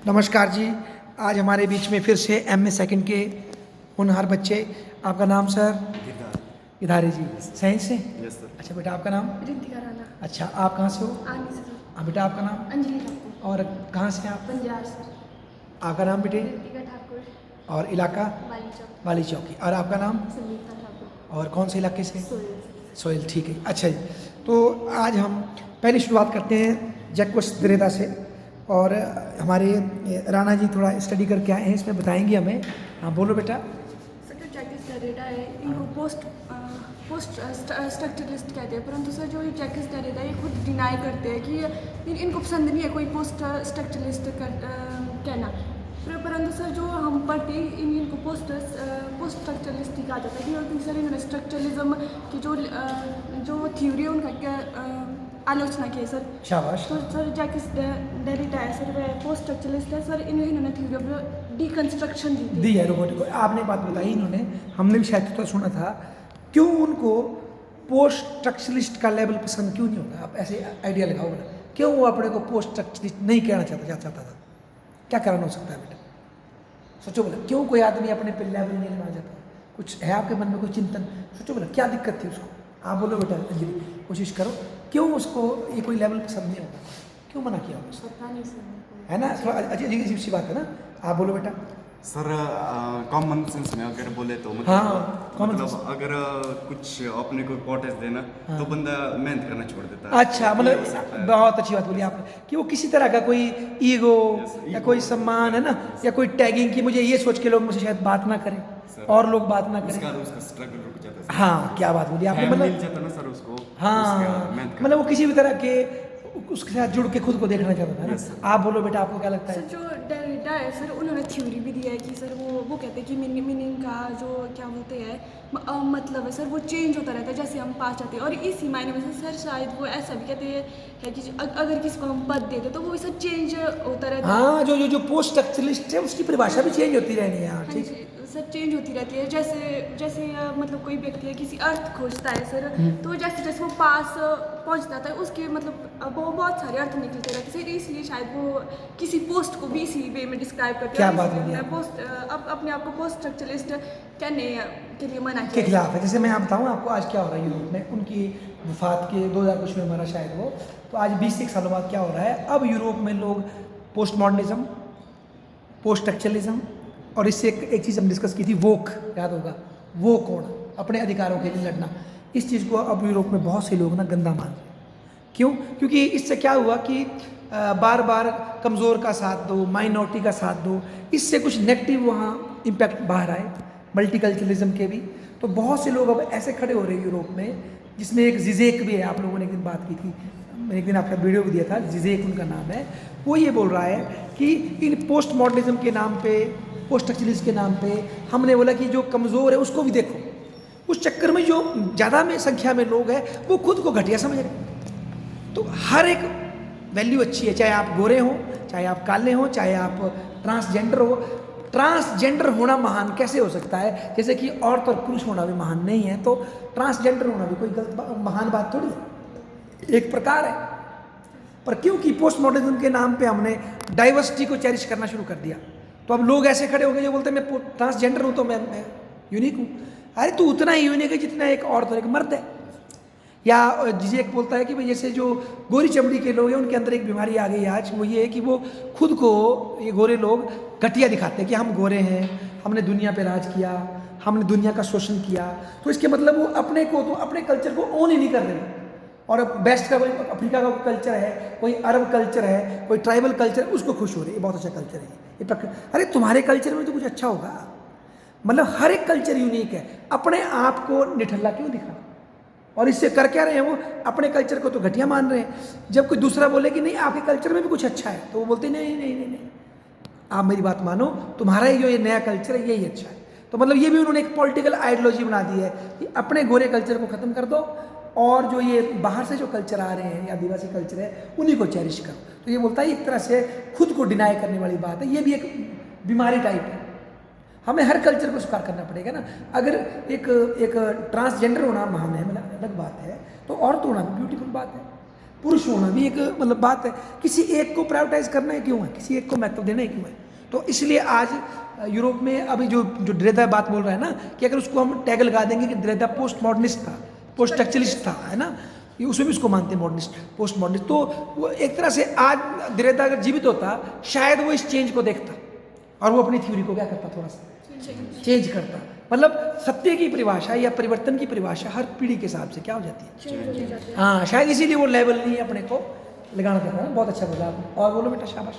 नमस्कार जी। आज हमारे बीच में फिर से एमए सेकंड के होनहार बच्चे। आपका नाम सर? गिरधार। गिरधारी जी। साइंस से? Yes sir. अच्छा बेटा, आपका नाम? रितिका राणा। अच्छा, आप कहाँ से हो? आनी सर। हाँ बेटा, आपका नाम? अंजलि ठाकुर। और कहाँ से हैं आप? बंजार सर। आपका नाम बेटे? रितिका ठाकुर। और इलाका? बाली चौक। वाली चौकी। और आपका नाम? संगीता ठाकुर। और कौन से इलाके से? सोयल। सोहेल, ठीक है। अच्छा जी, तो आज हम पहली शुरुआत करते हैं जैक्वस दरेदा से। और हमारे राणा जी थोड़ा स्टडी करके आए हैं, इसमें बताएंगे हमें। हाँ बोलो बेटा। सर जो जैकिस डेरिडा है इनको पोस्ट स्ट्रक्चरलिस्ट कहते हैं, परंतु सर जो ये जैकिस डेरिडा ये खुद डिनाई करते हैं कि इनको पसंद नहीं है कोई पोस्ट स्ट्रक्चरलिस्ट कहना। परंतु सर जो हम पढ़ते हैं इनको पोस्ट स्ट्रक्चरलिस्ट ही कहा जाता है क्योंकि सर इन्होंने स्ट्रक्चरलिज्म की जो थ्योरी है उनका क्या आलोचना की है सर। शाबाश। तो सर जैकिस डेरिडा है सर, वह पोस्ट स्ट्रक्चरलिस्ट है सर। इन्होंने थ्योरी ऑफ डिकंस्ट्रक्शन दी है रोबोटिक को। आपने बात बताई, इन्होंने, हमने भी शायद तो सुना था, क्यों उनको पोस्ट स्ट्रक्चरलिस्ट का लेवल पसंद क्यों नहीं होता? आप ऐसे आइडिया लगाओ ना, क्यों वो अपने को पोस्ट स्ट्रक्चरलिस्ट नहीं कहना चाहता था? क्या कारण हो सकता है बेटा? सोचो बोला, क्यों कोई आदमी अपने पे लेवल नहीं लगाना चाहता? कुछ है आपके मन में कोई चिंतन? सोचो बोला, क्या दिक्कत थी उसको? आप बोलो बेटा, अंजलि कोशिश करो, क्यों उसको ये कोई लेवल पसंद नहीं होगा? क्यों मना किया होगा उसको? पता नहीं सर, है ना, थोड़ा अजीब सी बात है ना। आप बोलो बेटा। सर कॉमन सेंस में अगर बोले तो हाँ, common मतलब अगर कुछ अपने को इम्पोर्टेंस देना तो बंदा मेहनत करना छोड़ देता है। अच्छा, तो ये हो मतलब सकता है। बहुत अच्छी बात बोली आपने कि वो किसी तरह का कोई ईगो या कोई सम्मान है ना, या कोई टैगिंग की मुझे ये सोच के लोग मुझे शायद बात ना करें और लोग बात ना करें। उसका स्ट्रगल रुक जाता है। हाँ, क्या बात बोली आपने, मिल मतलब जाता ना सर उसको। हाँ, उसका मेहनत मतलब वो किसी भी तरह के उसके साथ जुड़ के खुद को देखना चाहता था ना। आप बोलो बेटा, आपको क्या लगता सर है? जो डेरिडा है सर उन्होंने थ्योरी भी दिया है कि सर वो कहते हैं कि मीनिंग का जो क्या बोलते हैं मतलब है सर वो चेंज होता रहता है जैसे हम पास जाते हैं। और इसी मायने में सर शायद वो ऐसा भी कहते हैं कि अगर किसी को हम पद देते तो वो सर चेंज होता रहता है। हाँ, जो पोस्ट स्ट्रक्चरलिस्ट है उसकी परिभाषा भी चेंज होती रहनी है। हाँ, हाँ ठीक। जी, सर चेंज होती रहती है। जैसे मतलब कोई व्यक्ति है किसी अर्थ खोजता है सर, तो जैसे जैसे वो पास पहुंचता था उसके मतलब वो बहुत सारे अर्थ निकलते रहते सर, इसलिए शायद वो किसी पोस्ट को भी इसी वे में डिस्क्राइब करते क्या हैं। बात बोली आपने। पोस्ट अपने आप को पोस्ट स्ट्रक्चरलिस्ट कहने के लिए मना के किया है। खिलाफ है। जैसे मैं आप बताऊँ आपको आज क्या हो रहा है यूरोप में, उनकी वफात के 2000 कुछ में मरा शायद वो, तो आज 20 सालों बाद क्या हो रहा है, अब यूरोप में लोग पोस्ट मॉडर्निज्म, पोस्ट स्ट्रक्चरलिज्म, और इससे एक चीज़ हम डिस्कस की थी, वोक, याद होगा, वो कौन अपने अधिकारों के लिए लड़ना। इस चीज़ को अब यूरोप में बहुत से लोग ना गंदा मान रहे हैं। क्यों? क्योंकि इससे क्या हुआ कि बार बार कमज़ोर का साथ दो, माइनॉरिटी का साथ दो, इससे कुछ नेगेटिव वहाँ इम्पैक्ट बाहर आए, मल्टीकल्चरलिज्म के भी। तो बहुत से लोग अब ऐसे खड़े हो रहे हैं यूरोप में, जिसमें एक जिजेक भी है, आप लोगों ने एक दिन बात की थी, मैंने एक दिन आपका वीडियो भी दिया था, जिजेक उनका नाम है। वो ये बोल रहा है कि इन पोस्ट मॉडर्निज्म के नाम पे, पोस्ट स्ट्रक्चरलिज्म के नाम पे हमने बोला कि जो कमज़ोर है उसको भी देखो। उस चक्कर में जो ज़्यादा में संख्या में लोग हैं वो खुद को घटिया समझ रहे हैं। तो हर एक वैल्यू अच्छी है, चाहे आप गोरे हों, चाहे आप काले हों, चाहे आप ट्रांसजेंडर हो। ट्रांसजेंडर होना महान कैसे हो सकता है? जैसे कि औरत और पुरुष होना भी महान नहीं है, तो ट्रांसजेंडर होना भी कोई महान बात थोड़ी है, एक प्रकार है। पर क्योंकि पोस्ट मॉडर्निज्म के नाम पे हमने डाइवर्सिटी को चेरिश करना शुरू कर दिया, तो अब लोग ऐसे खड़े हो गए जो बोलते हैं मैं ट्रांसजेंडर हूँ तो मैं यूनिक हूँ। अरे तू उतना ही यूनिक है जितना एक औरत और एक मर्द है। या जिसे एक बोलता है कि भाई जैसे जो गोरी चमड़ी के लोग हैं उनके अंदर एक बीमारी आ गई आज, वो ये है कि वो खुद को, ये गोरे लोग घटिया दिखाते हैं कि हम गोरे हैं, हमने दुनिया पे राज किया, हमने दुनिया का शोषण किया। तो इसके मतलब वो अपने को, तो अपने कल्चर को ओन ही नहीं कर रहे। और वेस्ट का कोई अफ्रीका का कल्चर है, कोई अरब कल्चर है, कोई ट्राइबल कल्चर है, उसको खुश हो रही है, बहुत अच्छा कल्चर है ये। अरे तुम्हारे कल्चर में तो कुछ अच्छा होगा। मतलब हर एक कल्चर यूनिक है, अपने आप को निठल्ला क्यों दिखा? और इससे कर क्या रहे हैं वो? अपने कल्चर को तो घटिया मान रहे हैं। जब कोई दूसरा बोले कि नहीं आपके कल्चर में भी कुछ अच्छा है, तो वो बोलते नहीं नहीं नहीं नहीं, आप मेरी बात मानो, तुम्हारा ही जो ये नया कल्चर है यही अच्छा है। तो मतलब ये भी उन्होंने एक पॉलिटिकल आइडियोलॉजी बना दी है कि अपने गोरे कल्चर को ख़त्म कर दो और जो ये बाहर से जो कल्चर आ रहे हैं या आदिवासी कल्चर है उन्हीं को चेरिश करो। तो ये बोलता है एक तरह से खुद को डिनाई करने वाली बात है, ये भी एक बीमारी टाइप है। हमें हर कल्चर को स्वीकार करना पड़ेगा ना। अगर एक ट्रांसजेंडर होना महान है, मतलब अलग बात है, तो औरत होना भी ब्यूटीफुल बात है। पुरुष होना भी एक मतलब बात है, किसी एक को प्रायोरिटाइज करना है क्यों है, किसी एक को महत्व देना है क्यों है। तो इसलिए आज यूरोप में अभी जो Derrida बात बोल रहा है ना कि अगर उसको हम टैग लगा देंगे कि Derrida पोस्ट मॉडर्निस्ट था, पोस्ट स्ट्रक्चरलिस्ट था, है ना, ये उसमें भी उसको मानते हैं मॉडर्निस्ट, पोस्ट मॉडर्निस्ट। तो वो एक तरह से आज Derrida अगर जीवित होता शायद वो इस चेंज को देखता और वो अपनी थ्योरी को क्या करता, थोड़ा सा चेंज करता। मतलब सत्य की परिभाषा या परिवर्तन की परिभाषा हर पीढ़ी के हिसाब से क्या हो जाती है, हाँ, शायद इसीलिए वो लेवल नहीं अपने को लगाना चाहता है। बहुत अच्छा बोला आपने। और बोलो बेटा, शाबाश।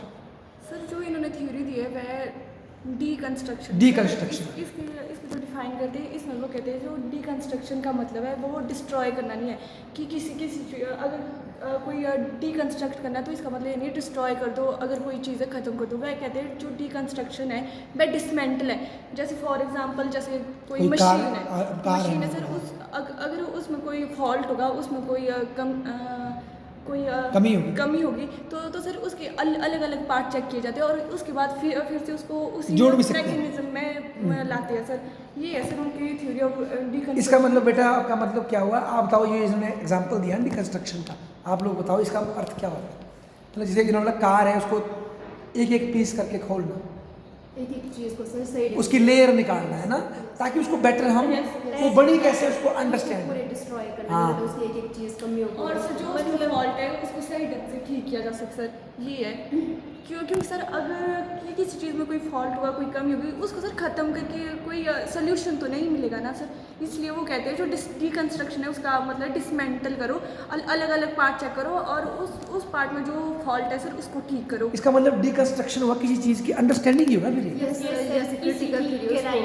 सर जो इन्होंने थ्योरी दी है वह डीकंस्ट्रक्शन इसकी जो डिफाइन करते हैं, इसमें वो कहते हैं जो डीकंस्ट्रक्शन का मतलब है वो डिस्ट्रॉय करना नहीं है कि किसी अगर कोई डीकंस्ट्रक्ट करना है तो इसका मतलब ये नहीं डिस्ट्रॉय कर दो, अगर कोई चीज़ें ख़त्म कर दो। वह कहते हैं जो डीकंस्ट्रक्शन है वह डिसमेंटल है। जैसे फॉर एग्जांपल जैसे कोई मशीन है सर, अगर उसमें कोई फॉल्ट होगा, उसमें कोई कमी होगी तो सर उसके अलग अलग पार्ट चेक किए जाते हैं और उसके बाद फिर से उसको उसी मैकेनिज्म में लाते हैं सर। ये है सर उनकी थ्योरी ऑफ डीकंस्ट्रक्शन। इसका मतलब बेटा, आपका मतलब क्या हुआ, आप बताओ। ये इन्होंने एग्जांपल दिया डीकंस्ट्रक्शन का, आप लोग बताओ इसका अर्थ क्या होगा। मतलब जैसे इन्होंने कार है, उसको एक एक पीस करके खोलना, एक एक चीज़ को सर सही उसकी लेयर निकालना है ना, ताकि उसको बेटर हम वो बड़ी कैसे उसको अंडरस्टैंड, पूरे डिस्ट्रॉय करना है, तो उसकी एक एक चीज़ कमी होगी और सर जो उसमें फॉल्ट है उसको सही ढंग से ठीक किया जा सकता है। सर ये है क्योंकि सर अगर किसी चीज़ में कोई फॉल्ट होगा, कोई कमी होगी, उसको सर ख़त्म करके कोई सोल्यूशन तो नहीं मिलेगा ना सर। इसलिए वो कहते हैं जो डीकंस्ट्रक्शन है उसका मतलब डिसमेंटल करो, अलग अलग पार्ट चेक करो और उस पार्ट में जो फॉल्ट है सर उसको ठीक करो। इसका मतलब डीकंस्ट्रक्शन हुआ किसी चीज़ की अंडरस्टैंडिंग ही होगा फिर। जैसे क्रिटिकल थ्योरी गहराई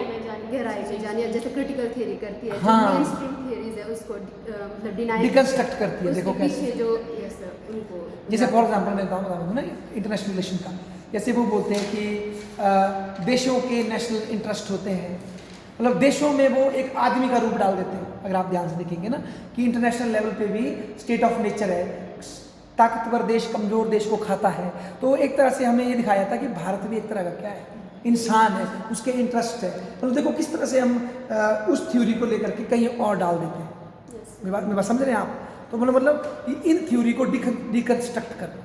में जानी, जैसे क्रिटिकल थ्योरी करती है, हाँ, जो मेनस्ट्रीम थ्योरीज है उसको मतलब डिनाई डिकंस्ट्रक्ट करती है। देखो कैसे, जो यस उनको जैसे फॉर एग्जांपल मैं बता दूँ ना इंटरनेशनल रिलेशन का, जैसे वो बोलते हैं कि देशों के नेशनल इंटरेस्ट होते हैं, मतलब देशों में वो एक आदमी का रूप डाल देते हैं। अगर आप ध्यान से देखेंगे ना कि इंटरनेशनल लेवल पे भी स्टेट ऑफ नेचर है, ताकतवर देश कमज़ोर देश को खाता है। तो एक तरह से हमें ये दिखाया था कि भारत भी एक तरह का क्या है, इंसान है, उसके इंटरेस्ट है। तो देखो किस तरह से हम उस थ्योरी को लेकर के कहीं और डाल देते हैं। मेरी बात समझ रहे हैं आप। तो मतलब इन थ्योरी को डिकंस्ट्रक्ट करना,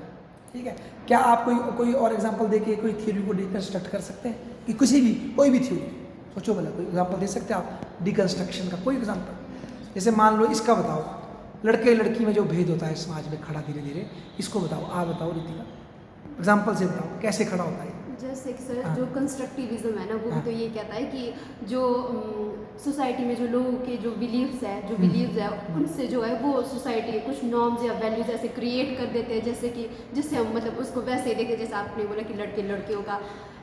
ठीक है। क्या आप कोई और एग्जांपल देके कोई थ्योरी को डिकंस्ट्रक्ट कर सकते हैं कि किसी भी कोई भी थ्योरी, सोचो भला कोई एग्जांपल दे सकते हैं आप डिकंस्ट्रक्शन का, कोई एग्जांपल। जैसे मान लो इसका बताओ, लड़के लड़की में जो भेद होता है समाज में खड़ा धीरे धीरे, इसको बताओ, आप बताओ रितिका, एग्जांपल से बताओ कैसे खड़ा होता है। जैसे कि सर जो कंस्ट्रक्टिविज्म है ना, वो भी तो ये कहता है कि जो सोसाइटी में जो लोगों के जो बिलीव्स है उनसे जो है वो सोसाइटी के कुछ नॉर्म्स या वैल्यूज ऐसे क्रिएट कर देते हैं, जैसे कि जिससे हम मतलब उसको वैसे ही देखें, जैसे आपने बोला कि लड़के लड़कियों का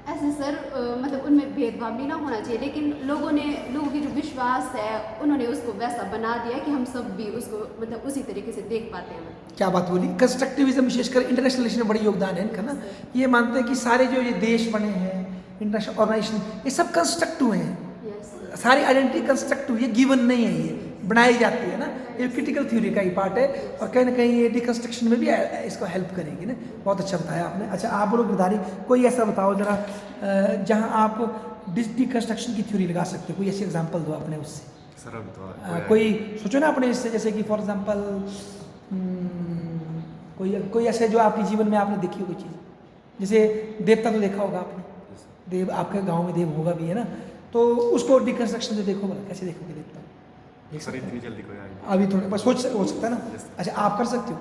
ऐसे सर मतलब उनमें भेदभाव नहीं ना होना चाहिए, लेकिन लोगों की जो विश्वास है उन्होंने उसको वैसा बना दिया कि हम सब भी उसको मतलब उसी तरीके से देख पाते हैं। क्या बात बोली। कंस्ट्रक्टिविज्म विशेषकर इंटरनेशनल रिलेशन में बड़ी योगदान है इनका ना। ये मानते हैं कि सारे जो ये देश बने हैं, इंटरनेशनल ऑर्गेनाइजेशन, ये सब कंस्ट्रक्ट हुए हैं, सारी आइडेंटिटी कंस्ट्रक्ट हुई है, गिवन नहीं है, ये बनाई जाती है ना। ये क्रिटिकल थ्योरी का ही पार्ट है और कहीं ना कहीं ये डिकंस्ट्रक्शन में भी इसको हेल्प करेगी ना। बहुत अच्छा बताया आपने। अच्छा आप बोलो गिरधारी, कोई ऐसा बताओ जरा जहाँ आप डिकंस्ट्रक्शन की थ्योरी लगा सकते हो, कोई ऐसी एग्जांपल दो अपने उससे। सर अभी तो कोई सोचो ना अपने इससे, जैसे कि फॉर एग्जांपल कोई ऐसे जो आपके जीवन में आपने देखी हो कोई चीज़, जैसे देवता तो देखा होगा आपने, देव आपके गाँव में देव होगा भी है ना, तो उसको डिकंस्ट्रक्शन से देखो भला, कैसे देखोगे देवता? सर इतनी जल्दी कोई आएगा अभी थोड़े बस हो सकता है ना। अच्छा आप कर सकते हो।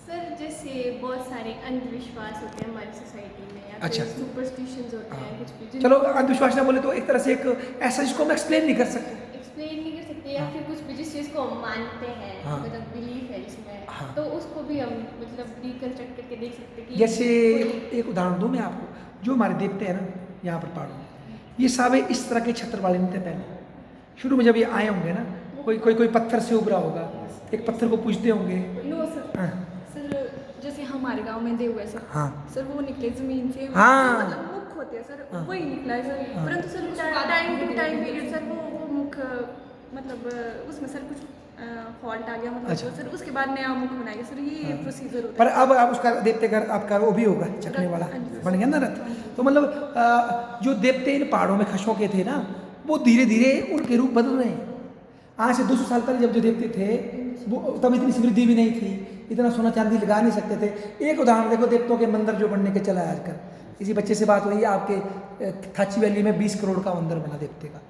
सर जैसे बहुत सारे अंधविश्वास होते हैं हमारी सोसाइटी में, या अच्छा। सुपरस्टिशंस होते हैं कुछ भी, चलो अंधविश्वास ना बोले तो एक तरह से एक ऐसा जिसको हम एक्सप्लेन नहीं कर सकते, एक्सप्लेन नहीं कर सकते, या फिर कुछ भी जिस चीज़ को हम मानते हैं, हाँ। मतलब बिलीफ है जिसमें, हाँ। तो उसको भी हम मतलब डिकंस्ट्रक्ट करके देख सकते हैं कि जैसे एक उदाहरण दूँ मैं आपको, जो हमारे देवते हैं ना यहाँ पर पहाड़ों में, ये सारे इस तरह के छत्र वाले नहीं थे पहले। शुरू में जब ये आए होंगे ना, कोई पत्थर से उभरा होगा, एक पत्थर को पूजते होंगे। नो सर, हाँ। सर जैसे हमारे गांव में देव है सर, हाँ। सर वो निकले जमीन से, हाँ। मतलब मुख होते हैं सर, हाँ। वही निकला है सर। हाँ। परंतु sir time to time period sir वो मुख मतलब उसमें सर कुछ फॉल्ट आ गया, मतलब अच्छा। सर उसके बाद नया मुख बनाया सर, ये प्रोसीजर होता पर है। अब आप उसका देवते घर आपका वो भी होगा चखने वाला, बन गया ना रथ। तो मतलब जो देवते इन पहाड़ों में खशों के थे ना, वो धीरे धीरे उनके रूप बदल रहे हैं। आज से 200 साल पहले जब जो देवते थे वो तब इतनी समृद्धि भी नहीं थी, इतना सोना चांदी लगा नहीं सकते थे। एक उदाहरण देखो, देवताओं के मंदिर जो बनने के चला है आजकल, किसी बच्चे से बात हुई है, आपके थाची वैली में 20 करोड़ का मंदिर बना देवते का,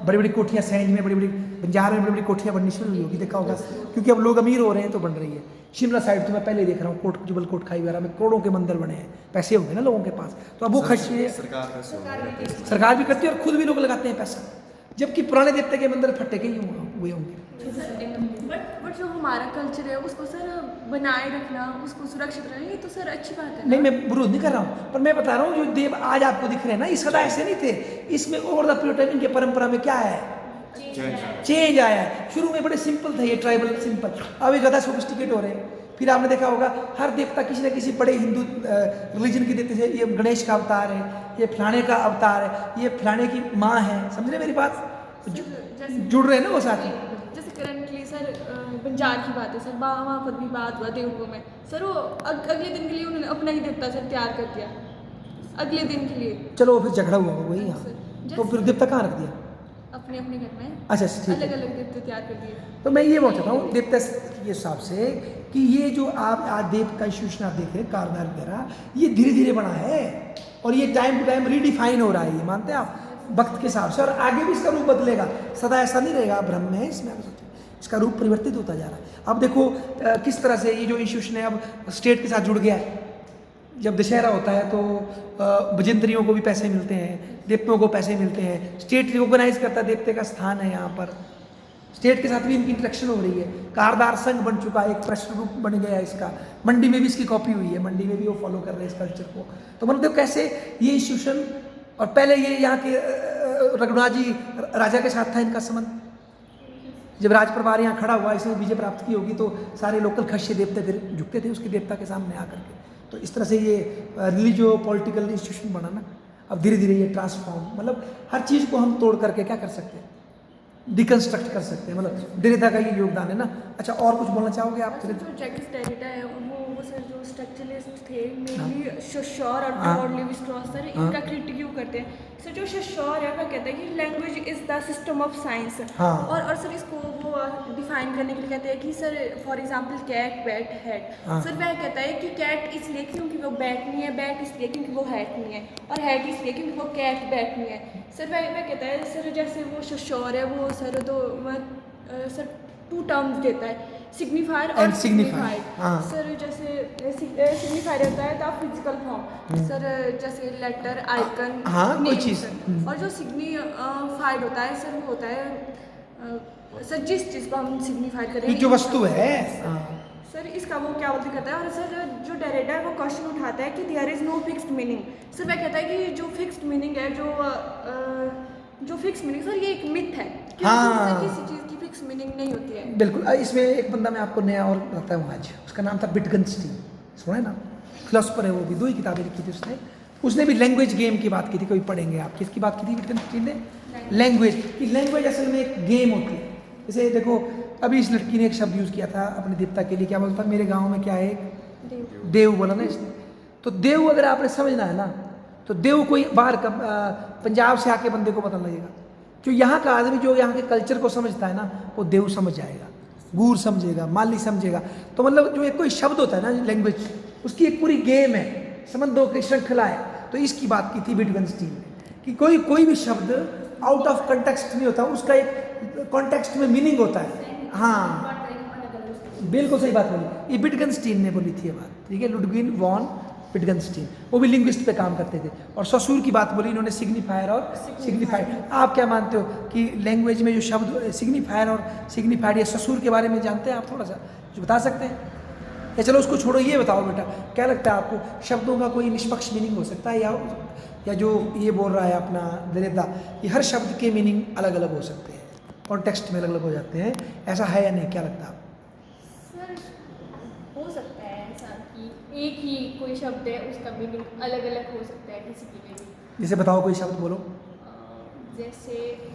बड़ी बड़ी कोठियाँ सैंज में, बड़ी बड़ी बंजार में बड़ी बड़ी कोठियाँ बननी शुरू हुई होगी, देखा होगा, क्योंकि अब लोग अमीर हो रहे हैं तो बन रही है। शिमला साइड तो मैं पहले देख रहा हूँ, कोट जुबल कोट खाई वगैरह में करोड़ों के मंदिर बने हैं, पैसे होंगे ना लोगों के पास, तो अब वो खर्च सरकार भी करती है और खुद भी लोग लगाते हैं पैसा, जबकि पुराने देवते के मंदिर फटे के ही हुए होंगे। बट जो हमारा कल्चर है उसको सर बनाए रखना, उसको सुरक्षित रखना, ये तो सर अच्छी बात है। नहीं, मैं विरोध नहीं कर रहा हूँ, पर मैं बता रहा हूँ जो देव आज आपको दिख रहे हैं ना, इस सदा ऐसे नहीं थे। इसमें ओवर द पीरियड टाइम इनके परंपरा में क्या है, चेंज आया है। शुरू में बड़े सिंपल थे ये ट्राइबल सिंपल, अब ये ज़्यादा सोफिस्टिकेट हो रहे हैं। फिर आपने देखा होगा हर देवता किसी न किसी बड़े हिंदू रिलीजन के देवते थे, ये गणेश का अवतार है, ये फलाने का अवतार है, ये फलाने की माँ है, समझ रहे मेरी बात, जुड़ रहे हैं ना वो साथ में। जैसे करंटली सर बंजार की बात है सर, वहाँ पर भी बात हुआ देवगो में सर, वो अगले दिन के लिए उन्होंने अपना ही देवता सर तैयार कर दिया, अगले दिन के लिए। चलो फिर झगड़ा हुआ वही, हाँ, हाँ, सर। तो फिर देवता कहाँ रख दिया, अपने अपने घर में अच्छा ठीक अलग है। अलग देवता तैयार कर दिए। तो मैं ये बोल चाहता हूँ देवता के हिसाब से कि ये जो आप आज देव का इंस्टीट्यूशन आप देख रहे हैं कारदार वगैरह, ये धीरे धीरे बना है और ये टाइम टू टाइम रीडिफाइन हो रहा है, ये मानते हैं आप, वक्त के हिसाब से, और आगे भी इसका रूप बदलेगा, सदा ऐसा नहीं रहेगा। ब्रह्म है इसमें, इसका रूप परिवर्तित होता जा रहा है। अब देखो किस तरह से ये जो इंस्टीट्यूशन है अब स्टेट के साथ जुड़ गया है। जब दशहरा होता है तो बजेंद्रियों को भी पैसे मिलते हैं, देवताओं को पैसे मिलते हैं, स्टेट रिकॉग्नाइज करता है देवते का स्थान है यहाँ पर, स्टेट के साथ भी इनकी इंटरेक्शन हो रही है। कारदार संघ बन चुका है, एक प्रश्न रूप बन गया है इसका, मंडी में भी इसकी कॉपी हुई है, मंडी में भी वो फॉलो कर रहे हैं इस कल्चर को। तो मतलब कैसे ये इंस्टीट्यूशन, और पहले ये यहाँ के रघुनाथ जी राजा के साथ था इनका संबंध, जब राज परिवार यहाँ खड़ा हुआ, इसने विजय प्राप्त की होगी तो सारे लोकल खस्य देवते फिर झुकते थे उसके देवता के सामने आकर के। तो इस तरह से ये रिलीजियो पॉलिटिकल इंस्टीट्यूशन बना ना। अब धीरे धीरे ये ट्रांसफॉर्म, मतलब हर चीज़ को हम तोड़ करके क्या कर सकते हैं, डिकंस्ट्रक्ट कर सकते हैं, मतलब देरिदा का ये योगदान है ना। अच्छा, और कुछ बोलना चाहोगे आप? सर जो जैकिस डेरिडा है वो सर जो स्ट्रक्चरलिस्ट थे मेनली शोशोर और ब्रॉड लेवी स्ट्रॉस सर इनका क्रिटिक क्यों करते हैं सर। जो शोशोर है वो कहता है कि language is the system of science, और सर इसको वो डिफाइन करने के लिए कहते हैं कि sir for example cat bat hat, sir वह कहता है कि कैट इसलिए क्योंकि वो बैट नहीं है, बैट इसलिए क्योंकि वो हैट नहीं है, और हैट इसलिए क्योंकि वो कैट बैट नहीं है। सर वह कहता है सर जैसे वो शोशोर है वो सर तो सर 2 टर्म्स देता है, सिग्निफायर और सिग्निफाइड। सर जैसे सिग्निफाइड होता है द फिजिकल फॉर्म सर, जैसे लेटर आइकन कोई चीज़, और जो सिग्निफाइड होता है सर वो होता है सर जिस चीज़ को हम सिग्निफाइड करें, जो वस्तु है सर इसका वो क्या बोलते करता है। और सर जो डेरिडा है वो क्वेश्चन उठाता है कि there is no fixed meaning. Sir वह कहता है कि जो फिक्स्ड मीनिंग है, जो फिक्स्ड मीनिंग सर ये एक मिथ है, किसी चीज़ की फिक्स मीनिंग नहीं होती है। बिल्कुल। इसमें एक बंदा मैं आपको नया और बताता हूँ आज, उसका नाम था विटगेन्स्टीन, सुना है ना, फिलोसफर है वो भी, 2 ही किताबें लिखी थी उसने भी लैंग्वेज गेम की बात की थी, कभी पढ़ेंगे आप। किसकी बात की थी विटगेन्स्टीन ने? लैंग्वेज की। लैंग्वेज असल में एक गेम होती है। जैसे देखो अभी इस लड़की ने एक शब्द यूज़ किया था अपने देवता के लिए, क्या बोलता, मेरे गाँव में क्या है, देव बोला ना इसने। तो देव अगर आपने समझना है ना, तो देव कोई बाहर का पंजाब से आके बंदे को पता लगेगा। जो यहाँ का आदमी जो यहाँ के कल्चर को समझता है ना, वो देव समझ जाएगा, गूर समझेगा, माली समझेगा। तो मतलब जो एक कोई शब्द होता है ना लैंग्वेज, उसकी एक पूरी गेम है, संबंधों की श्रृंखला है। तो इसकी बात की थी विटगेन्स्टीन ने कि कोई भी शब्द आउट ऑफ कंटेक्स्ट नहीं होता, उसका एक कॉन्टेक्स्ट में मीनिंग होता है। हाँ बिल्कुल सही बात बोली, ये विटगेन्स्टीन ने बोली थी ये बात, ठीक है, लुडविग वॉन विटगेन्स्टीन, वो भी लिंग्विस्ट पे काम करते थे। और ससुर की बात बोली इन्होंने, सिग्निफायर और सिग्निफाइड। आप क्या मानते हो कि लैंग्वेज में जो शब्द सिग्निफायर और सिग्निफाइड या ससुर के बारे में जानते हैं आप? थोड़ा सा कुछ बता सकते हैं? या चलो उसको छोड़ो, ये बताओ बेटा, क्या लगता है आपको, शब्दों का कोई निष्पक्ष मीनिंग हो सकता है, या जो ये बोल रहा है अपना दरेदा, ये हर शब्द के मीनिंग अलग अलग हो सकते हैं, कॉन्टेक्स्ट में अलग अलग हो जाते हैं, ऐसा है या नहीं, क्या लगता है आपको? सर हो सकता है ऐसा कि एक ही कोई शब्द है उसका मीनिंग अलग अलग हो सकता है किसी के लिए। जैसे बताओ कोई शब्द बोलो। जैसे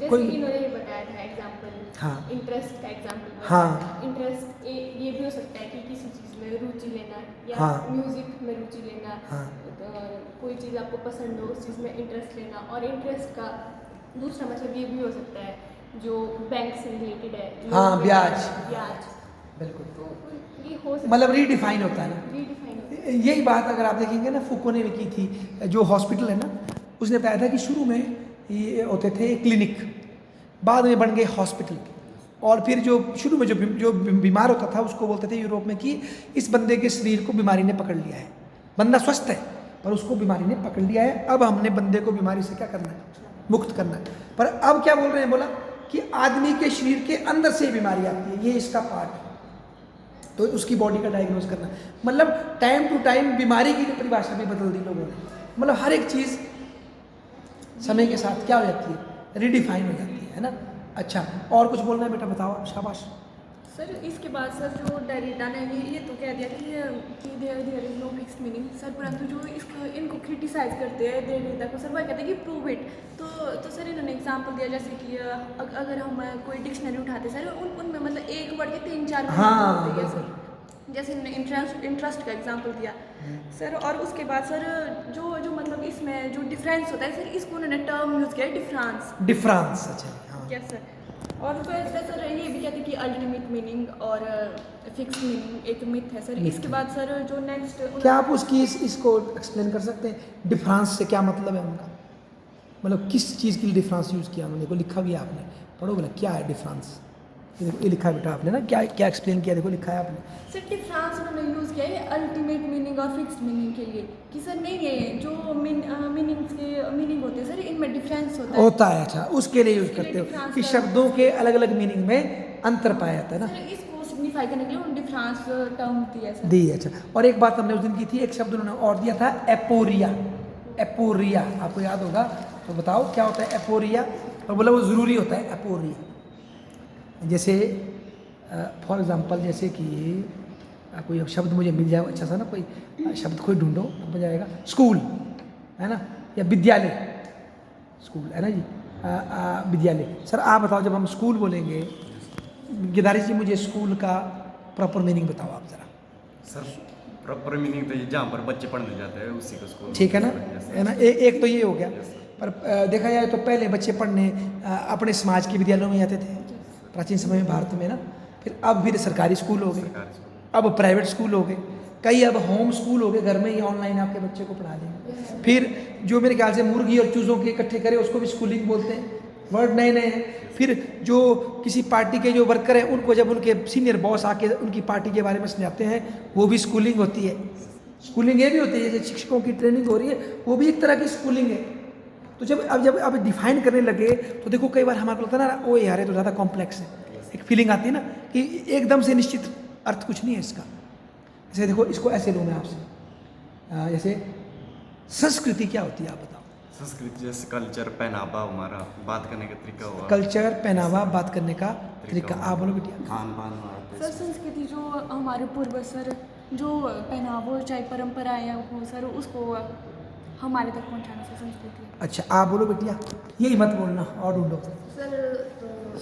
कोई- इन्होंने बताया था एग्जाम्पल, हाँ। इंटरेस्ट का एग्जाम्पल। हाँ। इंटरेस्ट ये भी हो सकता है कि किसी चीज़ में रुचि लेना, या हाँ। म्यूजिक में रुचि लेना, हाँ। तो कोई चीज़ आपको पसंद हो उस चीज़ में इंटरेस्ट लेना। और इंटरेस्ट का दूसरा मतलब ये भी हो सकता है जो बैंक से रिलेटेड है, हाँ, ब्याज। बिल्कुल। तो ये हो सकता मतलब रीडिफाइन होता है ना। रीडिफाइन होता यही बात अगर आप देखेंगे ना, फुको ने भी की थी, जो हॉस्पिटल है ना, उसने बताया था कि शुरू में ये होते थे क्लिनिक, बाद में बन गए हॉस्पिटल, और फिर जो शुरू में जो बीमार होता था उसको बोलते थे यूरोप में कि इस बंदे के शरीर को बीमारी ने पकड़ लिया है, बंदा स्वस्थ है पर उसको बीमारी ने पकड़ लिया है, अब हमने बंदे को बीमारी से क्या करना है, मुक्त करना है। पर अब क्या बोल रहे हैं, बोला कि आदमी के शरीर के अंदर से बीमारी आती है, ये इसका पार्ट है, तो उसकी बॉडी का डायग्नोज करना, मतलब टाइम टू टाइम बीमारी की परिभाषा भी बदल दी लोगों ने, मतलब हर एक चीज़ समय के साथ क्या हो जाती है, रिडिफाइन हो जाती है ना। अच्छा, और कुछ बोलना है बेटा, बताओ आप, शाबाश। सर इसके बाद सर जो डेरिडा ने ये तो कह दिया कि there is no fixed meaning sir, परंतु जो इसको इनको क्रिटिसाइज करते हैं डेरिडा को सर, वो कहते हैं कि प्रूव इट। तो सर इन्होंने एग्जांपल दिया जैसे कि अगर हम कोई डिक्शनरी उठाते सर, उनमें मतलब एक वर्ड के 3-4 होते हैं सर, जैसे इन्होंने इंटरेस्ट का एग्जांपल दिया सर। और उसके बाद सर जो मतलब इसमें जो डिफरेंस होता है सर, इसको उन्होंने टर्म यूज़ किया है डिफरेंस। अच्छा, हाँ। Yes sir. और फिर सर ये भी कहते हैं कि अल्टीमेट मीनिंग और फिक्स मीनिंग एक मिथ है सर। इसके बाद सर जो नेक्स्ट, क्या आप उसकी इसको एक्सप्लेन कर सकते हैं, डिफरेंस से क्या मतलब है उनका, मतलब किस चीज़ के लिए डिफरेंस यूज़ किया उन्होंने, देखो लिखा भी है आपने, पढ़ो बोला क्या है डिफरेंस, ये लिखा है बेटा आपने ना, क्या क्या एक्सप्लेन किया, देखो लिखा है आपने। सर डिफरेंस उन्होंने यूज़ किया है अल्टीमेट मीनिंग और फिक्स्ड मीनिंग के लिए, कि सर नहीं है जो मीनिंग्स के मीनिंग होते हैं सर, इनमें डिफरेंस होता है। अच्छा, उसके लिए यूज़ करते हो कि शब्दों के अलग अलग मीनिंग में अंतर पाया जाता है ना, सर इसको सिग्निफाई करने के लिए उन्होंने डिफरेंस टर्म दिया है सर। दी। अच्छा, और एक बात हमने उस दिन की थी, एक शब्द उन्होंने और दिया था, एपोरिया, आपको याद होगा, तो बताओ क्या होता है एपोरिया, और बोला वो ज़रूरी होता है एपोरिया। जैसे फॉर एग्जांपल, जैसे कि कोई अब शब्द मुझे मिल जाए अच्छा सा ना, कोई शब्द कोई ढूंढो तो जाएगा, स्कूल है ना, या विद्यालय, स्कूल है ना जी, विद्यालय। सर आप बताओ, जब हम स्कूल बोलेंगे, गिदारी जी मुझे स्कूल का प्रॉपर मीनिंग बताओ आप ज़रा। सर प्रॉपर मीनिंग तो ये जहाँ पर बच्चे पढ़ने जाते हैं उसी को स्कूल, ठीक है ना, है ना, एक तो ये हो गया। पर देखा जाए तो पहले बच्चे पढ़ने अपने समाज के विद्यालयों में जाते थे प्राचीन समय में भारत में ना, फिर सरकारी स्कूल हो गए, अब प्राइवेट स्कूल हो गए, कई अब होम स्कूल हो गए, घर में ही ऑनलाइन आपके बच्चे को पढ़ा देंगे। फिर जो मेरे ख्याल से मुर्गी और चूज़ों के इकट्ठे करे उसको भी स्कूलिंग बोलते हैं, वर्ड नए नए हैं। फिर जो किसी पार्टी के जो वर्कर हैं उनको जब उनके सीनियर बॉस आके उनकी पार्टी के बारे में समझाते हैं, वो भी स्कूलिंग होती है। स्कूलिंग ये भी होती है, जैसे शिक्षकों की ट्रेनिंग हो रही है, वो भी एक तरह की स्कूलिंग है। तो जब डिफाइन करने लगे तो देखो कई बार हमारे को लगता है ना, ओ यार ये तो ज़्यादा कॉम्प्लेक्स है, एक फीलिंग आती है ना कि एकदम से निश्चित अर्थ कुछ नहीं है इसका। जैसे देखो इसको ऐसे लूँ मैं आपसे, जैसे संस्कृति क्या होती है आप बताओ। संस्कृति जैसे कल्चर, पहनावा, हमारा बात करने का तरीका हुआ, कल्चर, पहनावा, बात करने का तरीका। आप बोलो बिटिया। खान पान हमारा, सर संस्कृति जो हमारे पूर्वज सर जो पहनावा चाहे परंपराएं हो सर, उसको हमारे तक पहुंचाना सर संस्कृति। अच्छा आप बोलो बिटिया, यही मत बोलना और ढूंढो। सर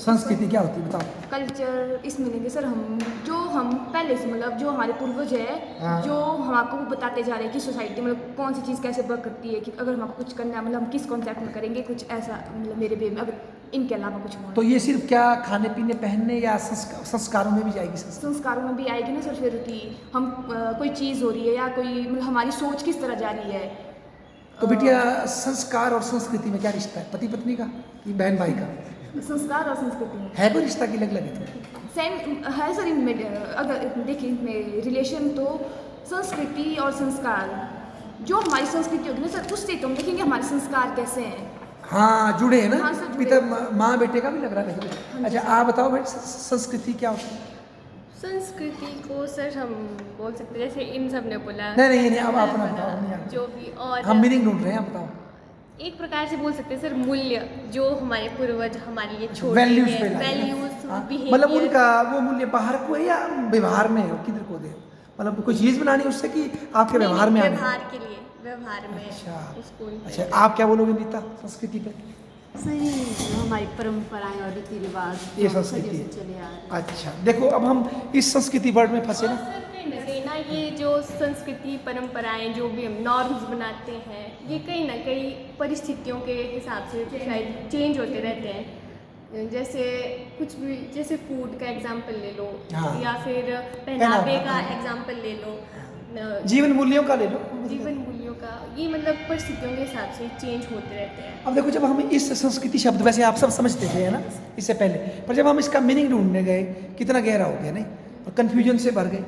संस्कृति क्या होती है बताओ। कल्चर इस मीनिंग है सर, हम पहले से मतलब जो हमारे पूर्वज है, जो हम आपको बताते जा रहे हैं कि सोसाइटी मतलब कौन सी चीज़ कैसे वर्क करती है, कि अगर हम आपको कुछ करना है मतलब हम किस कॉन्सेप्ट में करेंगे, कुछ ऐसा मतलब मेरे वे में, अगर इनके अलावा कुछ हो तो ये सिर्फ क्या खाने पीने पहनने या संस्कारों में भी जाएगी? संस्कारों में भी आएगी ना सर। फिर कि हम कोई चीज़ हो रही है या कोई मतलब हमारी सोच किस तरह जा रही है। तो बिटिया संस्कार और संस्कृति में क्या रिश्ता है, पति पत्नी का कि बहन भाई का? संस्कार और संस्कृति में है कोई रिश्ता की लग लगे तो सेम है सर इनमें। अगर देखिए इनमें रिलेशन तो संस्कृति और संस्कार, जो हमारी संस्कृति होगी ना सर, उससे तो हम देखेंगे हमारे संस्कार कैसे हैं। हाँ जुड़े हैं ना। हाँ, सर, जुड़े। पिता माँ बेटे का भी लग रहा है। अच्छा आप बताओ भाई, संस्कृति क्या होती है? संस्कृति को सर हम बोल सकते हैं जैसे इन सब ने बोला, नहीं अब अपना बताओ, नहीं आता। जो भी, और हम मीनिंग ढूंढ रहे हैं, आप बताओ। एक प्रकार से बोल सकते हैं सर मूल्य, जो हमारे पूर्वज हमारे लिए छोड़ वैल्यूज गए पे हैं, लाए हैं। वैल्यूज, हाँ, बिहेवियर। मतलब उनका वो मूल्य बाहर को है या व्यवहार में हो, किधर को दे, मतलब कोई चीज़ बनानी उससे कि आपके व्यवहार में आने? व्यवहार के लिए, व्यवहार में। अच्छा स्कूल में। अच्छा आप क्या बोलोगे नीता संस्कृति पे? सर ये जो हमारी परंपराएं और रीति रिवाज ये जो संस्कृति सदियों है। से चले आ रहे हैं। अच्छा देखो अब हम इस संस्कृति वर्ड में फंसे और ना। सर कहीं ना कहीं ना ये जो संस्कृति परंपराएं जो भी हम नॉर्म्स बनाते हैं, ये कहीं ना कहीं परिस्थितियों के हिसाब से शायद चेंज होते रहते हैं। जैसे कुछ भी, जैसे फूड का एग्जांपल ले लो, हाँ। या फिर पहनावा पहनावे का हाँ। एग्जांपल ले लो, जीवन मूल्यों का ले लो। जीवन मूल्यों का, ये मतलब परिस्थितियों के हिसाब से चेंज होते रहते हैं। अब देखो, जब हम इस संस्कृति शब्द वैसे आप सब समझते थे है ना इससे पहले, पर जब हम इसका मीनिंग ढूंढने गए कितना गहरा हो गया नहीं, और कन्फ्यूजन से भर गए।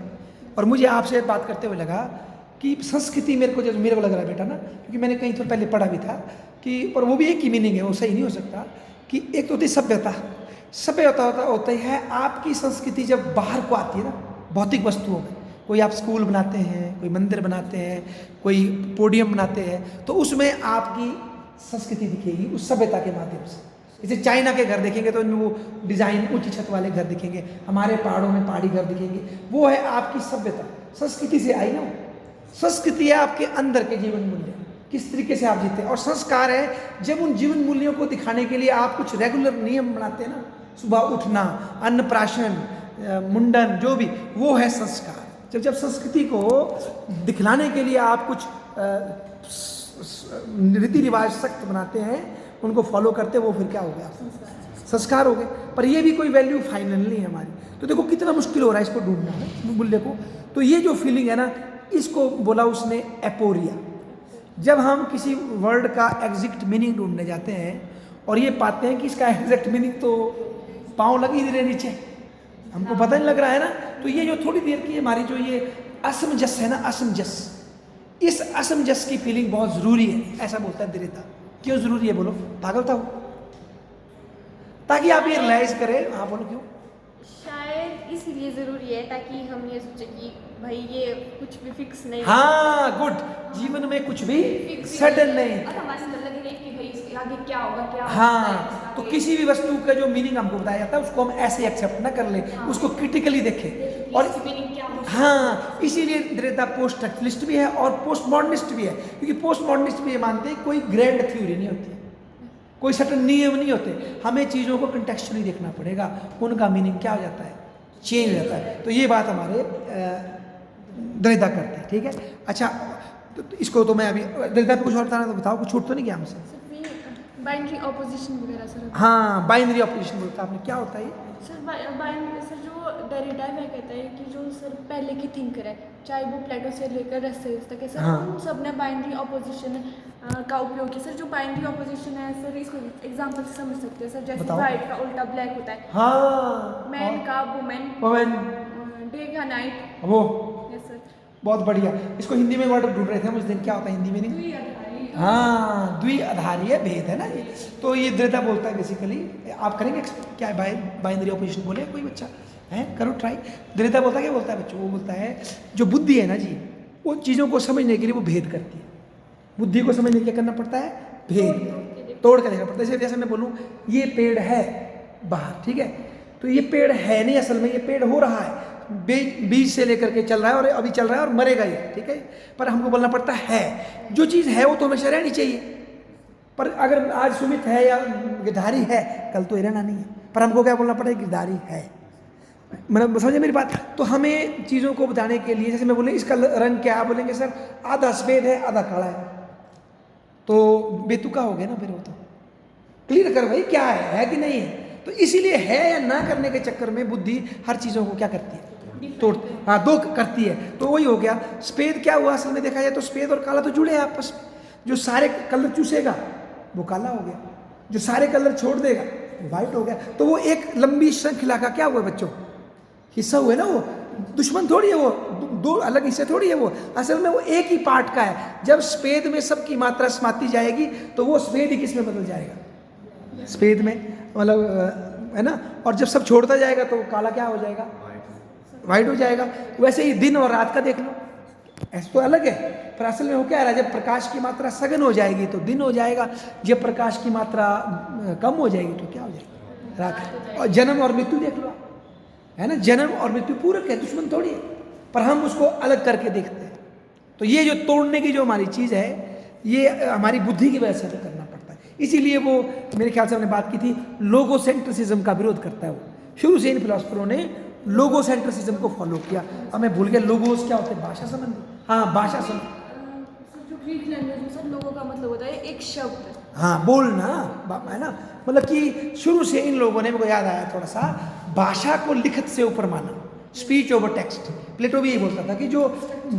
और मुझे आपसे बात करते हुए लगा कि संस्कृति मेरे को लग रहा है बेटा ना, क्योंकि मैंने कहीं तो पहले पढ़ा भी था कि, और वो भी एक ही मीनिंग है, वो सही नहीं हो सकता, कि एक तो होती सभ्यता। सभ्यता होता है आपकी संस्कृति जब बाहर को आती है ना, भौतिक वस्तुओं में, कोई आप स्कूल बनाते हैं, कोई मंदिर बनाते हैं, कोई पोडियम बनाते हैं, तो उसमें आपकी संस्कृति दिखेगी उस सभ्यता के माध्यम से। जैसे चाइना के घर देखेंगे तो इनमें वो डिज़ाइन ऊंची छत वाले घर दिखेंगे, हमारे पहाड़ों में पहाड़ी घर दिखेंगे, वो है आपकी सभ्यता, संस्कृति से आई ना वो। संस्कृति है आपके अंदर के जीवन मूल्य, किस तरीके से आप जीते हैं, और संस्कार है जब उन जीवन मूल्यों को दिखाने के लिए आप कुछ रेगुलर नियम बनाते हैं ना, सुबह उठना, अन्नप्राशन, मुंडन, जो भी, वो है संस्कार। जब संस्कृति को दिखलाने के लिए आप कुछ रीति रिवाज सख्त बनाते हैं, उनको फॉलो करते हैं, वो फिर क्या हो गया, संस्कार हो गए। पर ये भी कोई वैल्यू फाइनल नहीं है हमारी। तो देखो कितना मुश्किल हो रहा है इसको ढूंढना है मूल्य को। तो ये जो फीलिंग है ना, इसको बोला उसने एपोरिया। जब हम किसी वर्ड का एग्जैक्ट मीनिंग ढूंढने जाते हैं और ये पाते हैं कि इसका एग्जैक्ट मीनिंग तो पाँव लगी ही रहे नीचे, हमको पता नहीं लग रहा है ना, तो ये जो थोड़ी देर की हमारी जो ये असमंजस है ना, असमंजस, इस असमंजस की फीलिंग बहुत ज़रूरी है, ऐसा बोलता है दृढ़ता। क्यों ज़रूरी है बोलो, पागलता हो, ताकि आप ये रियलाइज करें। हाँ बोलो क्यों? शायद इसलिए ज़रूरी है ताकि हम ये सोचें कि भाई ये कुछ भी फिक्स नहीं। हाँ गुड, जीवन में कुछ भी सडन नहीं। और हमारे अंदर लगे रहे कि भाई इसके आगे क्या होगा, क्या होगा, हाँ, तो किसी भी वस्तु का जो मीनिंग हमको बताया जाता है उसको हम ऐसे एक्सेप्ट ना कर ले, उसको क्रिटिकली देखें। और मीनिंग क्या हो। हाँ, इसीलिए दृढ़ता पोस्ट स्ट्रक्चरलिस्ट भी है और पोस्ट मॉडर्निस्ट भी है, क्योंकि पोस्ट मॉडर्निस्ट भी ये मानते हैं कोई ग्रैंड थ्योरी नहीं होती, कोई सटन नियम नहीं होते, हमें चीज़ों को कंटेक्चुअली देखना पड़ेगा, उनका मीनिंग क्या हो जाता है, चेंज हो जाता है। तो ये बात हमारे दृढ़ता करते हैं, ठीक है। अच्छा, तो इसको तो मैं अभी दृढ़ता पे कुछ और बताना, तो बताओ, कुछ छूट तो नहीं गया हमसे? बाइनरी ऑपोजिशन वगैरह सर। हाँ, बाइनरी ऑपोजिशन बोलता आपने, क्या होता है ये? सर बाइनरी सर जो डेरिडा वह कहता है कि जो सर पहले के थिंकर है, चाहे वो प्लेटो से लेकर रसेल्स तक है सर, हाँ। उन सब ने बाइनरी ऑपोजिशन का उपयोग किया सर। जो बाइनरी ऑपोजिशन है सर, इसको एग्जांपल से समझ सकते हैं सर, जैसे बताओ। वाइट का उल्टा ब्लैक होता है, हाँ, मैन का वुमेन, वुमेन, डे का नाइट। वो यस सर। बहुत बढ़िया। इसको हिंदी में वर्ड ढूंढ रहे थे हम उस दिन, क्या होता है हिंदी में? हाँ, द्विआधारीय भेद है ना ये। तो ये दृढ़ता बोलता है बेसिकली, आप करेंगे क्या है, बाइनरी ऑपोजिशन बोले कोई बच्चा है, करो ट्राई। दृढ़ता बोलता है, क्या बोलता है बच्चों? वो बोलता है जो बुद्धि है ना जी, वो चीज़ों को समझने के लिए वो भेद करती है। बुद्धि को समझने के लिए क्या करना पड़ता है? भेद, तोड़ कर देखना पड़ता है। जैसे मैं बोलूँ ये पेड़ है बाहर, ठीक है, तो ये पेड़ है नहीं, असल में ये पेड़ हो रहा है, बीज से लेकर के चल रहा है और अभी चल रहा है और मरेगा ये, ठीक है। पर हमको बोलना पड़ता है जो चीज़ है वो तो हमेशा रहनी चाहिए, पर अगर आज सुमित है या गिरधारी है, कल तो ये रहना नहीं है, पर हमको क्या बोलना पड़ेगा? गिरधारी है। मतलब समझे मेरी बात? तो हमें चीज़ों को बताने के लिए, जैसे मैं बोले इसका रंग क्या है, बोलेंगे सर आधा सफेद है आधा काला है, तो बेतुका हो गया ना फिर वो। तो क्लियर कर भाई क्या है कि नहीं है। तो इसीलिए है या ना करने के चक्कर में बुद्धि हर चीज़ों को क्या करती है? तोड़, हाँ, दो करती है। तो वही हो गया। सफेद क्या हुआ असल में देखा जाए तो सफेद और काला तो जुड़े हैं आपस में। जो सारे कलर चूसेगा वो काला हो गया, जो सारे कलर छोड़ देगा वो वाइट हो गया। तो वो एक लंबी श्रृंखला का क्या हुआ बच्चों? हिस्सा हुए ना, वो दुश्मन थोड़ी है, वो दो अलग हिस्से थोड़ी है, वो असल में वो एक ही पार्ट का है। जब सफेद में सबकी मात्रा समाती जाएगी तो वो सफेद ही किस में बदल जाएगा? सफेद में, मतलब है ना। और जब सब छोड़ता जाएगा तो काला क्या हो जाएगा? वाइट हो जाएगा। वैसे ही दिन और रात का देख लो, ऐसे तो अलग है, पर असल में वो क्या है, जब प्रकाश की मात्रा सघन हो जाएगी तो दिन हो जाएगा, जब प्रकाश की मात्रा कम हो जाएगी तो क्या हो जाएगा? रात। और जन्म और मृत्यु देख लो, है ना, जन्म और मृत्यु पूरक है, दुश्मन थोड़ी है, पर हम उसको अलग करके देखते हैं। तो ये जो तोड़ने की जो हमारी चीज़ है, ये हमारी बुद्धि की वजह से तो करना पड़ता है। इसीलिए वो मेरे ख्याल से हमने बात की थी, लोगोसेंट्रिसिज्म का विरोध करता है वो। शुरू से इन फिलोसफरों ने लोगोसेंट्रिसिज्म को फॉलो किया। अब मैं भूल गया लोगोस क्या होते हैं, भाषा संबंधी। हाँ, भाषा संबंधी। सर जो ग्रीक लैंग्वेज में सर लोगों का मतलब होता है एक शब्द, हाँ बोलना है ना, मतलब कि शुरू से इन लोगों ने, मेरे को याद आया थोड़ा सा, भाषा को लिखत से ऊपर माना, स्पीच ओवर टेक्स्ट। प्लेटो भी यही बोलता था कि जो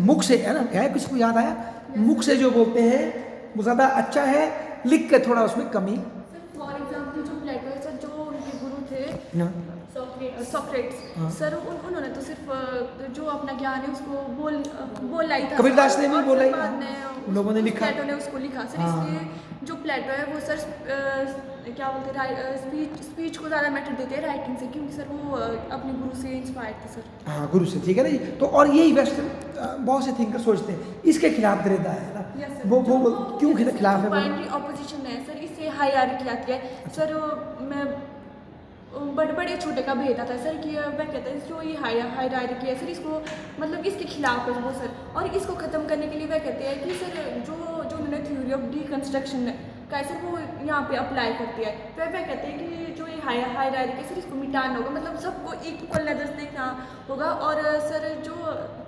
मुख से है ना, क्या है किसी को याद आया, मुख से जो बोलते हैं वो ज़्यादा अच्छा है, लिख के थोड़ा उसमें कमी। सर फॉर एग्जांपल जो प्लेटो है सर, जो उनके गुरु थे ना सोक्रेट्स, हाँ। सर उन्होंने तो सिर्फ जो अपना ज्ञान है उसको बोला ही था। कबीरदास ने भी और बोला ही, फिर बाद में लोगों ने लिखा। प्लेटो ने उसको लिखा सर, हाँ। इसलिए जो प्लेटो है वो सर क्या बोलते हैं, स्पीच को ज़्यादा मैटर देते हैं राइटिंग से, क्योंकि सर वो अपने गुरु से इंस्पायर्ड थे सर। हाँ गुरु से, ठीक है ना जी। तो और यही वेस्टर्न बहुत से थिंकर सोचते हैं इसके खिलाफ दरेदा है ना, Yes, sir. वो जो क्यों खिलाफ है वो? बाइनरी ऑपोजिशन है सर, इससे हायरार्की आती है सर। मैं बड़े छोटे का भेद आता है सर कि वह कहता है जो ये हायरार्की है सर, इसको मतलब इसके खिलाफ है वो सर, और इसको ख़त्म करने के लिए वह कहते हैं कि सर जो उन्होंने थ्योरी ऑफ डीकंस्ट्रक्शन का है सर वो यहाँ पे अप्लाई करती है। वह कहते हैं कि जो ये हायरार्की है सर, इसको मिटाना होगा, मतलब सबको इक्वल नज़र से देखना होगा। और सर जो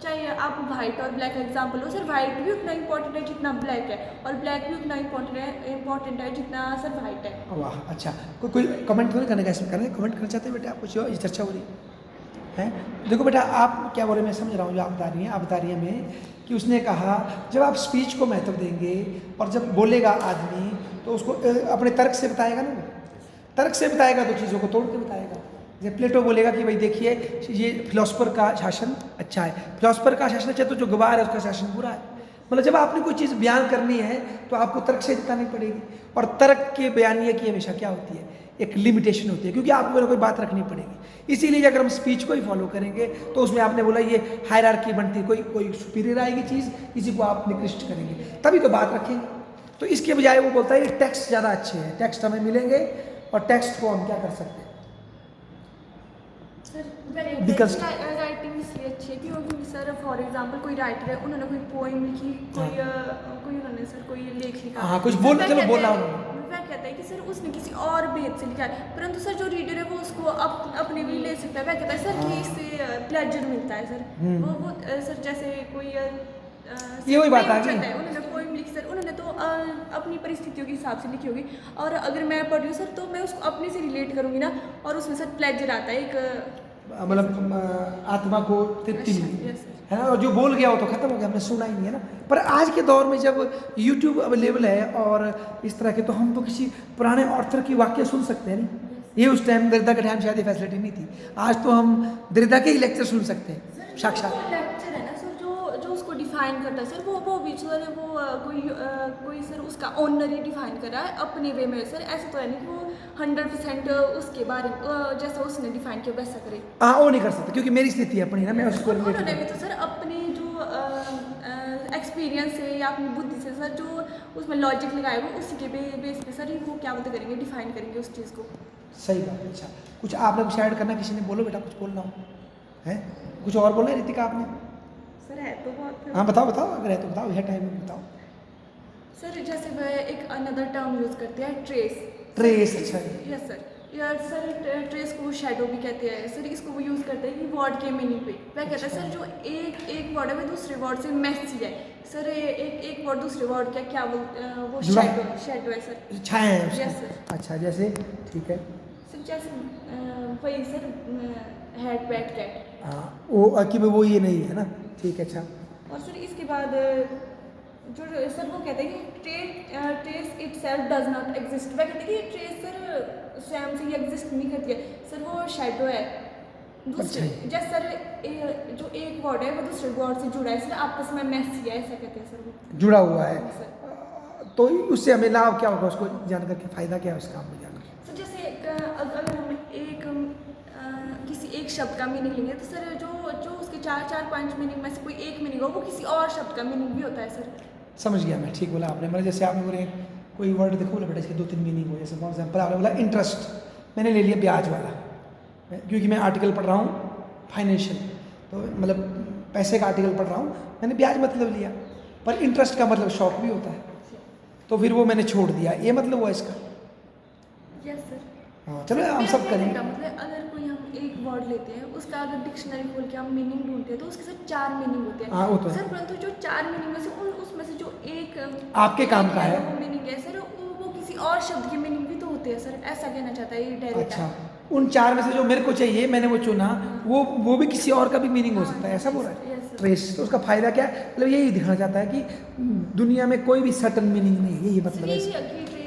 चाहे आप वाइट और ब्लैक एग्जाम्पल हो सर, वाइट भी उतना इंपॉर्टेंट है जितना ब्लैक है, और ब्लैक भी उतना इम्पॉर्टेंट है जितना सर वाइट है। वाह अच्छा, कोई कमेंट तो नहीं करने का, इसमें करने कमेंट करना चाहते हैं बेटा आप? कुछ ये चर्चा हो रही है? देखो बेटा आप क्या बोल रहे हैं, मैं समझ रहा हूँ जो आप बता रही हैं। आप बता रही हैं मैं कि उसने कहा जब आप स्पीच को महत्व देंगे और जब बोलेगा आदमी तो उसको अपने तर्क से बताएगा ना, तर्क से बताएगा तो चीज़ों को तोड़ के बताएगा। जब प्लेटो बोलेगा कि भाई देखिए ये फिलोसफर का शासन अच्छा है, फिलोसफर का शासन अच्छा है, तो जो गवार है उसका शासन बुरा है। मतलब जब आपने कोई चीज़ बयान करनी है तो आपको तर्क से बतानी पड़ेगी, और तर्क के बयानिए की हमेशा क्या होती है, एक लिमिटेशन होती है, क्योंकि आपको कोई बात रखनी पड़ेगी। इसीलिए अगर हम स्पीच को ही फॉलो करेंगे तो उसमें आपने बोला ये हायरार्की बनती है, कोई सुपीरियर आएगी चीज़, किसी को आप निकृष्ट करेंगे तभी तो बात रखेंगे। तो इसके बजाय वो बोलता है ये टेक्स्ट ज़्यादा अच्छे हैं, टेक्स्ट हमें मिलेंगे और टेक्स्ट को हम क्या कर सकते हैं, राइटिंग इसलिए अच्छी है क्योंकि सर फॉर एग्जांपल कोई राइटर है, उन्होंने कोई पोइम लिखी, कोई उन्होंने सर कोई लेख लिखा, हाँ कुछ बोल, चलो बोला वह कहता है कि सर उसने किसी और भेद से लिखा है, परंतु सर जो रीडर है वो उसको अपने भी ले सकता है। वह कहता है सर कि इससे प्लेजर मिलता है सर। वो सर जैसे कोई ये वही बात आ गई, उन्होंने पोइम लिखी सर, उन्होंने तो अपनी परिस्थितियों के हिसाब से लिखी होगी, और अगर मैं पढ़ रही हूँ सर तो मैं उसको अपने से रिलेट करूँगी ना, और उसमें सर प्लेजर आता है, एक मतलब आत्मा को तृप्ति मिली Yes, sir. है ना। और जो बोल गया वो तो खत्म हो गया, हमने सुना ही नहीं है ना। पर आज के दौर में जब YouTube अवेलेबल है और इस तरह के, तो हम तो किसी पुराने ऑथर की वाक्य सुन सकते हैं नहीं। ये उस टाइम दरिद्र के टाइम शायद ये फैसिलिटी नहीं थी, आज तो हम दरिद्र के ही लेक्चर सुन सकते हैं साक्षात। लेक्चर है ना सर, जो उसको डिफाइन करता है सर, वो भी सर वो कोई सर उसका ऑनर ही डिफाइन कर रहा है अपने वे में सर। ऐसा तो है नहीं कि वो 100% उसके बारे में जैसा उसने डिफाइन किया वैसा करे। हाँ वो नहीं कर सकते, क्योंकि मेरी स्थिति है अपनी ना, मैं उसको उन्होंने भी तो सर अपने जो एक्सपीरियंस है या अपनी बुद्धि से सर जो उसमें लॉजिक लगाएगा उसी के बेस पे सर वो क्या बोलते करेंगे, डिफाइन करेंगे उस चीज़ को। सही बात है। अच्छा कुछ आपने कुछ ऐड करना, किसी ने बोलो बेटा कुछ बोलना हो है, कुछ और बोलना है रितिका आपने? सर है तो बहुत। हाँ बताओ अगर है तो बताओ, यह टाइम में बताओ सर जैसे वह एक अनदर टर्म यूज़ करते हैं ट्रेस। अच्छा यस सर, यार सर ट्रेस को शैडो भी कहते हैं सर। इसको वो यूज़ करते हैं कि वर्ड के मीनिंग पे। वह कहता है सर जो एक वर्ड है वो दूसरे वर्ड से मैच है सर। एक वर्ड दूसरे वर्ड क्या वो शैडो है सर, छाया है उसकी। Yes sir. अच्छा जैसे ठीक है सर जैसे वही सर हेड बैट कैट। हाँ वो कि वो ये नहीं है ना, ठीक है। अच्छा और सर इसके बाद जो सर वो कहते हैं कि trace itself does not exist. वह कहते हैं कि ट्रेस सर स्वयं से ही एग्जिस्ट नहीं करती है सर, वो शैडो है दूसरे। जैसे सर जो एक वर्ड है वो दूसरे वर्ड से जुड़ा है सर, आपस में मैच है, ऐसा कहते हैं सर वो जुड़ा हुआ है सर। तो उससे हमें लाभ क्या होगा, उसको जान करके फ़ायदा क्या है उस काम में जानकर? सर जैसे अगर हम किसी एक शब्द का मीनिंग लेंगे तो सर जो उसके 4-5 मीनिंग में से कोई एक मीनिंग हो वो किसी और शब्द का मीनिंग भी होता है सर। समझ गया मैं, ठीक बोला आपने। मतलब जैसे आपने बोले कोई वर्ड देखो बोला बेटा इसके 2-3 मीनिंग हो, जैसे फॉर एग्जाम्पल आपने बोला इंटरेस्ट, मैंने ले लिया ब्याज वाला, क्योंकि मैं आर्टिकल पढ़ रहा हूँ फाइनेंशियल, तो मतलब पैसे का आर्टिकल पढ़ रहा हूँ, मैंने ब्याज मतलब लिया। पर इंटरेस्ट का मतलब शौक भी होता है, तो फिर वो मैंने छोड़ दिया, ये मतलब हुआ इसका। Yes sir. हाँ चलो हम सब करेंगे। मतलब अगर कोई हम एक वर्ड लेते हैं उसका अगर डिक्शनरी खोल के हम मीनिंग ढूंढते हैं तो उसके साथ 4 मीनिंग होते हैं। हाँ वो तो सर है। परंतु जो 4 मीनिंग में से उसमें से जो एक आपके काम का है वो मीनिंग है सर, वो किसी किसी और शब्द की मीनिंग भी तो होती है सर, ऐसा कहना चाहता है ये डेरिडा। अच्छा, उन 4 में से जो मेरे को चाहिए मैंने वो चुना, वो भी किसी और का भी मीनिंग हो सकता है, ऐसा बोल रहा है। Yes, sir. ट्रेस, तो उसका फायदा क्या है, मतलब यही दिखाना चाहता है कि दुनिया में कोई भी सर्टन मीनिंग नहीं है, यही मतलब है। ट्रेस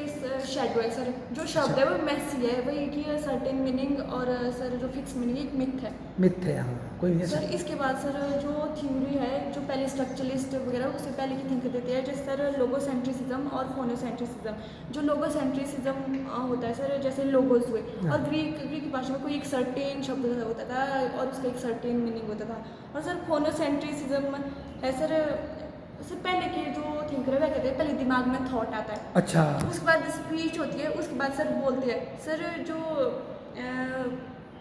शैडो है सर, जो शब्द है वो मेसी है, वही कि सर्टेन मीनिंग, और सर जो फिक्स मीनिंग एक मिथ है मिथ है, हाँ, कोई नहीं सर। ऐसा। इसके बाद सर जो थ्योरी है, जो पहले स्ट्रक्चरलिस्ट वगैरह उससे पहले की थिंक देते हैं, जैसे सर लोगोसेंट्रिसिज्म और फोनोसेंट्रिसिज्म। जो लोगोसेंट्रिसिज्म होता है सर, जैसे लोगोस हुए, और ग्रीक भाषा में कोई एक सर्टेन शब्द होता था और उसका एक सर्टेन मीनिंग होता था। और सर फोनोसेंट्रिसिज्म है सर, उससे पहले के जो थिंकर है वह कहते हैं पहले दिमाग में थॉट आता है, अच्छा, उसके बाद स्पीच होती है, उसके बाद सर बोलते हैं। सर जो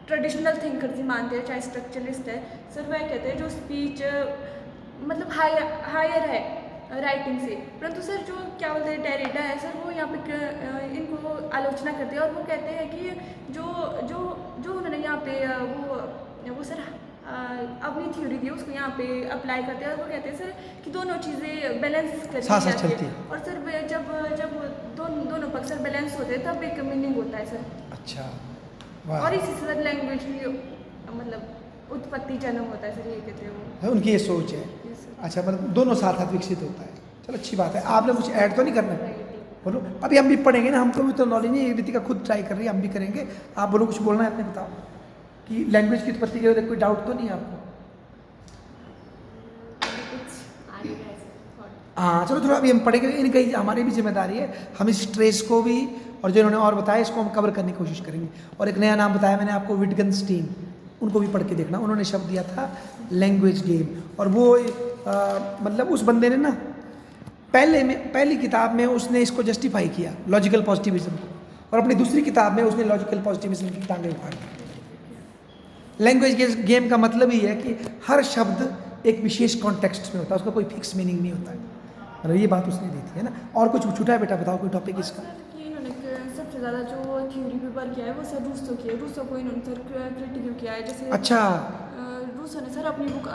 ट्रेडिशनल थिंकर जी मानते हैं, चाहे स्ट्रक्चरलिस्ट है सर, वह कहते हैं जो स्पीच मतलब हायर है राइटिंग से। परंतु सर जो क्या बोलते हैं डेरिडा है सर, वो यहाँ पे इनको आलोचना करते हैं, और वो कहते हैं कि जो उन्होंने यहाँ पे वो सर अपनी थ्योरी दी उसको यहाँ पे अप्लाई करते हैं, और वो कहते हैं सर कि दोनों चीज़ें बैलेंस करनी साथ चाहिए। चलती है। और सर जब दोनों पक्ष सर बैलेंस होते हैं तब एक मीनिंग होता है सर। अच्छा, वाह, और इसी से सर लैंग्वेज की मतलब उत्पत्ति जन्म होता है सर, ये कहते हैं वो। है, उनकी ये सोच है। Yes, sir. अच्छा, मतलब दोनों साथ साथ विकसित होता है। चलो अच्छी बात है। आपने कुछ ऐड तो नहीं करना है? बोलो, अभी हम भी पढ़ेंगे ना, हमको भी तो नॉलेज नहीं है, रितिका खुद ट्राई कर रही है, हम भी करेंगे। आप बोलो, कुछ बोलना है अपने, बताओ कि लैंग्वेज की उत्पत्ति के कोई डाउट तो नहीं है आपको? हाँ, चलो थोड़ा अभी हम पढ़ेंगे, इनकी हमारी भी जिम्मेदारी है, हम इस स्ट्रेस को भी और जो इन्होंने और बताया इसको हम कवर करने की कोशिश करेंगे। और एक नया नाम बताया मैंने आपको, विटगनस्टीन, उनको भी पढ़ के देखना। उन्होंने शब्द दिया था लैंग्वेज गेम, और वो मतलब उस बंदे ने ना पहली किताब में उसने इसको जस्टिफाई किया, लॉजिकल पॉजिटिविज्म को, और अपनी दूसरी किताब में उसने लॉजिकल पॉजिटिविज्म की टांगें उखाड़ दी। लैंग्वेज गेम का मतलब ही है कि हर शब्द एक विशेष कॉन्टेक्स्ट में होता है, उसका कोई फिक्स मीनिंग नहीं होता है। मतलब ये बात उसने दी थी, है ना। और कुछ छूटा है बेटा, बताओ कोई टॉपिक इसका। कि इन्होंने सबसे ज़्यादा जो थ्योरी पेपर किया है वो सर रूसो की है। रूसो को इन्होंने सर क्रिटिक किया है। जैसे अच्छा, रूसो ने सर अपनी बुक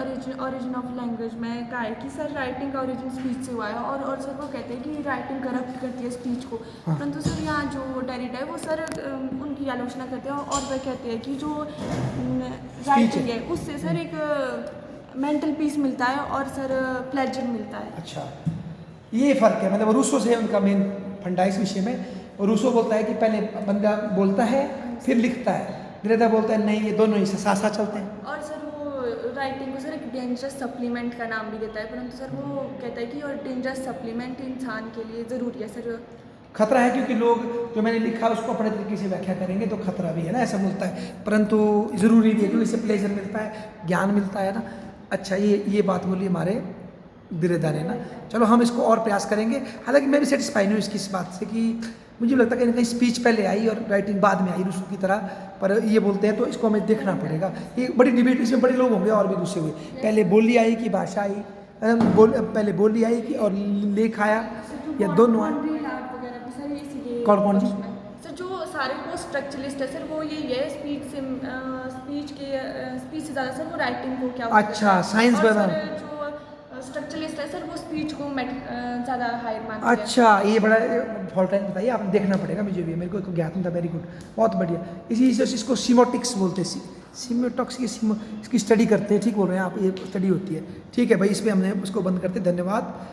ओरिजिन ऑफ लैंग्वेज में कहा है कि सर राइटिंग का ओरिजिन स्पीच से हुआ है, और सर वो कहते हैं कि राइटिंग करप्ट करती है स्पीच को। हाँ। परंतु सर यहाँ जो डेरिडा है वो सर उनकी आलोचना करते हैं, और वह कहते हैं कि जो राइटिंग है उससे सर एक मेंटल पीस मिलता है, और सर प्लेजर मिलता है। अच्छा, ये फ़र्क है। मतलब रूसो से उनका मेन फंडा इस विषय में। और रूसो बोलता है कि पहले बंदा बोलता है फिर लिखता है, डेरिडा बोलता है नहीं, ये दोनों ही साथ साथ चलते हैं। और सर वो राइटिंग को सर एक डेंजरस सप्लीमेंट का नाम भी देता है, परंतु सर वो कहता है कि और डेंजरस सप्लीमेंट इंसान के लिए ज़रूरी है सर। खतरा है क्योंकि लोग जो मैंने लिखा उसको अपने तरीके से व्याख्या करेंगे तो खतरा भी है ना, ऐसा बोलता है। परंतु ज़रूरी भी है क्योंकि इससे प्लेजर मिलता है, ज्ञान मिलता है ना। अच्छा, ये बात बोली हमारे डेरिडा ने ना। चलो हम इसको और प्रयास करेंगे। हालांकि मैं भी सेटिस्फाई नहीं हूँ इसकी इस बात से कि मुझे लगता है कि कहीं स्पीच पहले आई और राइटिंग बाद में आई रूसो की तरह, पर ये बोलते हैं तो इसको हमें देखना पड़ेगा। ये बड़ी डिबेट, इसमें बड़े लोग होंगे और भी दूसरे हुए। पहले बोली आई कि भाषा आई, पहले बोली आई कि और लेख आया, या दोनों आए? कौन जी? सर जो सारे वो स्ट्रक्चरलिस्ट है सर, वो यही है स्पीच से ज़्यादा सर वो राइटिंग को क्या। अच्छा, साइंस बना। जो स्ट्रक्चरलिस्ट है सर वो स्पीच को ज़्यादा हायर मानते हैं। अच्छा, ये बड़ा फॉल्ट है, बताइए, आपने देखना पड़ेगा मुझे भी, मेरे को ज्ञात नहीं था। वेरी गुड, बहुत बढ़िया। इसी से इसको सीमोटिक्स बोलते हैं, सीमोटॉक्स की इसकी स्टडी करते हैं। ठीक बोल रहे हैं आप, ये स्टडी होती है। ठीक है भाई, इस पर हमने उसको बंद करते, धन्यवाद।